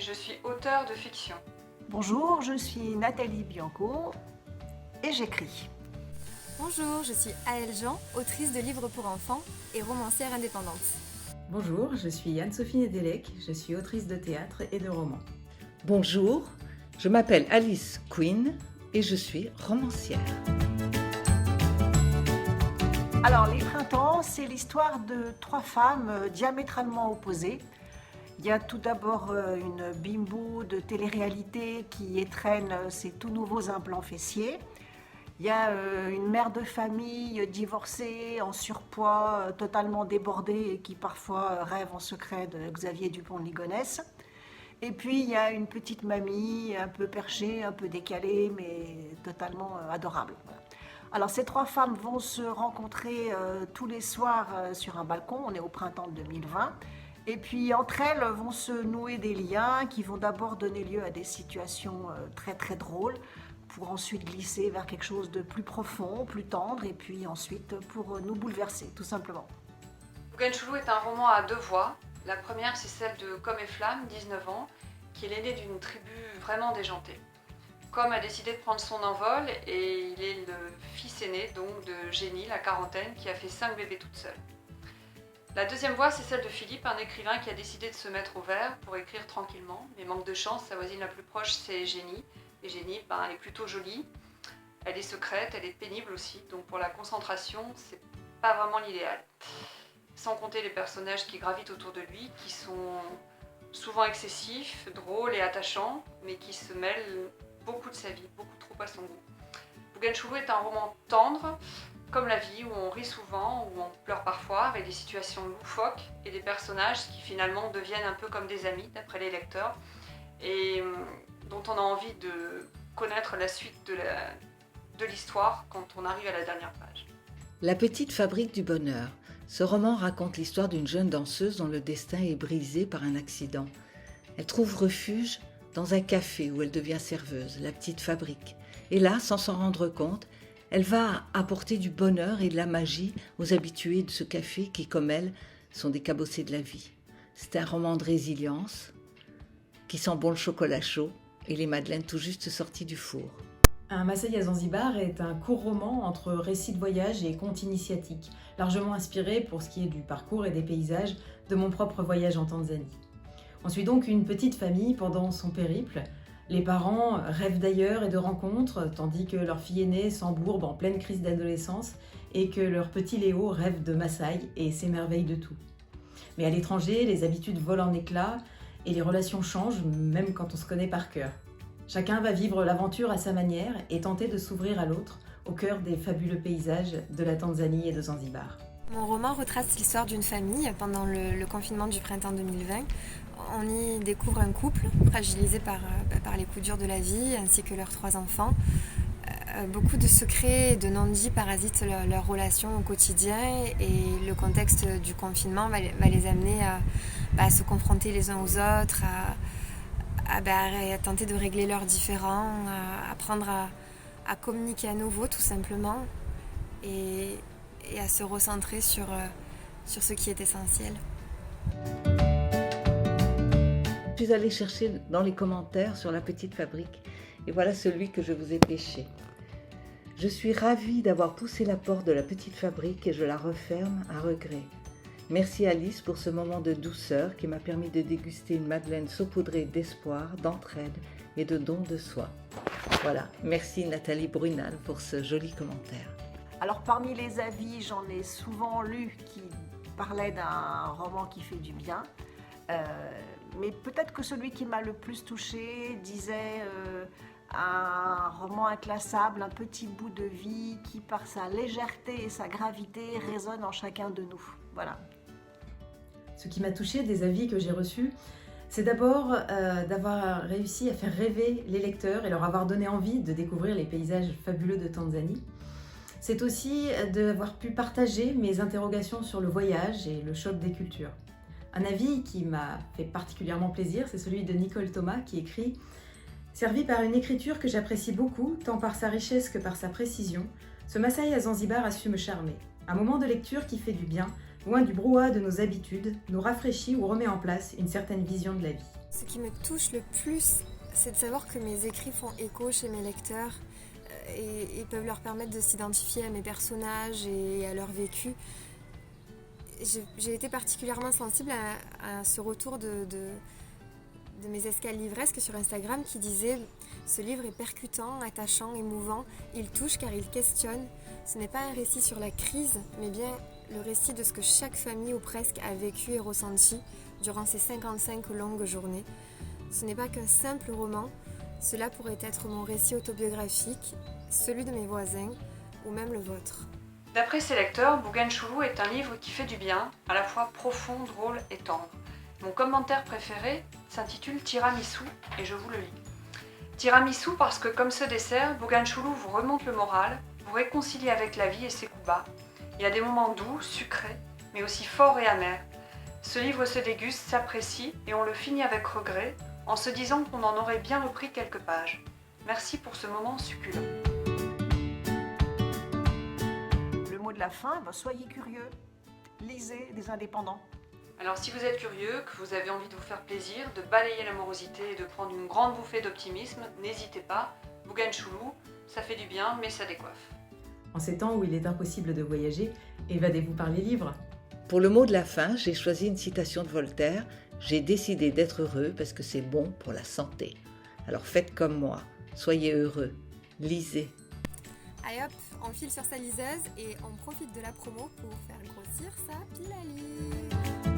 et je suis auteure de fiction. Bonjour, je suis Nathalie Bianco et j'écris. Bonjour, je suis Aëlle Jean, autrice de livres pour enfants et romancière indépendante. Bonjour, je suis Anne-Sophie Nedelec, je suis autrice de théâtre et de romans. Bonjour, je m'appelle Alice Quinn et je suis romancière. Alors, Les Printemps, c'est l'histoire de trois femmes diamétralement opposées. Il y a tout d'abord une bimbo de télé-réalité qui étrenne ses tout nouveaux implants fessiers. Il y a une mère de famille divorcée, en surpoids, totalement débordée et qui parfois rêve en secret de Xavier Dupont de Ligonnès. Et puis il y a une petite mamie un peu perchée, un peu décalée, mais totalement adorable. Alors ces trois femmes vont se rencontrer tous les soirs sur un balcon, on est au printemps de 2020. Et puis entre elles vont se nouer des liens qui vont d'abord donner lieu à des situations très très drôles, pour ensuite glisser vers quelque chose de plus profond, plus tendre, et puis ensuite pour nous bouleverser, tout simplement. Bougainchoulou est un roman à deux voix. La première, c'est celle de Com et Flamme, 19 ans, qui est l'aîné d'une tribu vraiment déjantée. Com a décidé de prendre son envol et il est le fils aîné donc de Génie, la quarantaine, qui a fait 5 bébés toute seule. La deuxième voix, c'est celle de Philippe, un écrivain qui a décidé de se mettre au vert pour écrire tranquillement. Mais manque de chance, sa voisine la plus proche, c'est Génie. Et Génie, elle est plutôt jolie, elle est secrète, elle est pénible aussi. Donc pour la concentration, c'est pas vraiment l'idéal. Sans compter les personnages qui gravitent autour de lui, qui sont souvent excessifs, drôles et attachants, mais qui se mêlent beaucoup de sa vie, beaucoup trop à son goût. Bougainchoulou est un roman tendre, comme la vie, où on rit souvent, où on pleure parfois, avec des situations loufoques et des personnages qui finalement deviennent un peu comme des amis, d'après les lecteurs, et dont on a envie de connaître la suite de l'histoire quand on arrive à la dernière page. La petite fabrique du bonheur. Ce roman raconte l'histoire d'une jeune danseuse dont le destin est brisé par un accident. Elle trouve refuge dans un café où elle devient serveuse, la petite fabrique. Et là, sans s'en rendre compte, elle va apporter du bonheur et de la magie aux habitués de ce café qui, comme elle, sont des cabossés de la vie. C'est un roman de résilience qui sent bon le chocolat chaud et les madeleines tout juste sorties du four. Un Massaï à Zanzibar est un court roman entre récits de voyage et contes initiatiques, largement inspiré pour ce qui est du parcours et des paysages de mon propre voyage en Tanzanie. On suit donc une petite famille pendant son périple. Les parents rêvent d'ailleurs et de rencontres, tandis que leur fille aînée s'embourbe en pleine crise d'adolescence et que leur petit Léo rêve de Massaï et s'émerveille de tout. Mais à l'étranger, les habitudes volent en éclats et les relations changent, même quand on se connaît par cœur. Chacun va vivre l'aventure à sa manière et tenter de s'ouvrir à l'autre au cœur des fabuleux paysages de la Tanzanie et de Zanzibar. Mon roman retrace l'histoire d'une famille pendant le confinement du printemps 2020. On y découvre un couple fragilisé par les coups durs de la vie ainsi que leurs 3 enfants. Beaucoup de secrets et de non-dits parasitent leur relation au quotidien et le contexte du confinement va les amener à se confronter les uns aux autres, à tenter de régler leurs différends, à apprendre à communiquer à nouveau tout simplement et à se recentrer sur ce qui est essentiel. Je suis allée chercher dans les commentaires sur la petite fabrique et voilà celui que je vous ai pêché. Je suis ravie d'avoir poussé la porte de la petite fabrique et je la referme à regret. Merci Alice pour ce moment de douceur qui m'a permis de déguster une madeleine saupoudrée d'espoir, d'entraide et de don de soi. Voilà, merci Nathalie Brunal pour ce joli commentaire. Alors parmi les avis, j'en ai souvent lu qui parlaient d'un roman qui fait du bien. Mais peut-être que celui qui m'a le plus touchée disait un roman inclassable, un petit bout de vie qui par sa légèreté et sa gravité résonne en chacun de nous. Voilà. Ce qui m'a touchée des avis que j'ai reçus, c'est d'abord d'avoir réussi à faire rêver les lecteurs et leur avoir donné envie de découvrir les paysages fabuleux de Tanzanie. C'est aussi d'avoir pu partager mes interrogations sur le voyage et le choc des cultures. Un avis qui m'a fait particulièrement plaisir, c'est celui de Nicole Thomas qui écrit « Servi par une écriture que j'apprécie beaucoup, tant par sa richesse que par sa précision, ce Massaï à Zanzibar a su me charmer. Un moment de lecture qui fait du bien, loin du brouhaha de nos habitudes, nous rafraîchit ou remet en place une certaine vision de la vie. » Ce qui me touche le plus, c'est de savoir que mes écrits font écho chez mes lecteurs et peuvent leur permettre de s'identifier à mes personnages et à leur vécu. J'ai été particulièrement sensible à ce retour de mes escales livresques sur Instagram qui disaient « Ce livre est percutant, attachant, émouvant, il touche car il questionne. Ce n'est pas un récit sur la crise, mais bien le récit de ce que chaque famille ou presque a vécu et ressenti durant ces 55 longues journées. Ce n'est pas qu'un simple roman, cela pourrait être mon récit autobiographique, celui de mes voisins ou même le vôtre. » D'après ses lecteurs, Bougainchoulou est un livre qui fait du bien, à la fois profond, drôle et tendre. Mon commentaire préféré s'intitule Tiramisu et je vous le lis. Tiramisu parce que comme ce dessert, Bougainchoulou vous remonte le moral, vous réconcilie avec la vie et ses coups bas. Il y a des moments doux, sucrés, mais aussi forts et amers. Ce livre se déguste, s'apprécie et on le finit avec regret, en se disant qu'on en aurait bien repris quelques pages. Merci pour ce moment succulent. Le mot de la fin, soyez curieux, lisez des indépendants. Alors si vous êtes curieux, que vous avez envie de vous faire plaisir, de balayer la morosité et de prendre une grande bouffée d'optimisme, n'hésitez pas, Bougainchoulou, ça fait du bien mais ça décoiffe. En ces temps où il est impossible de voyager, évadez-vous par les livres. Pour le mot de la fin, j'ai choisi une citation de Voltaire. J'ai décidé d'être heureux parce que c'est bon pour la santé. Alors faites comme moi, soyez heureux, lisez. Allez hop, on file sur sa liseuse et on profite de la promo pour faire grossir sa pile à lire.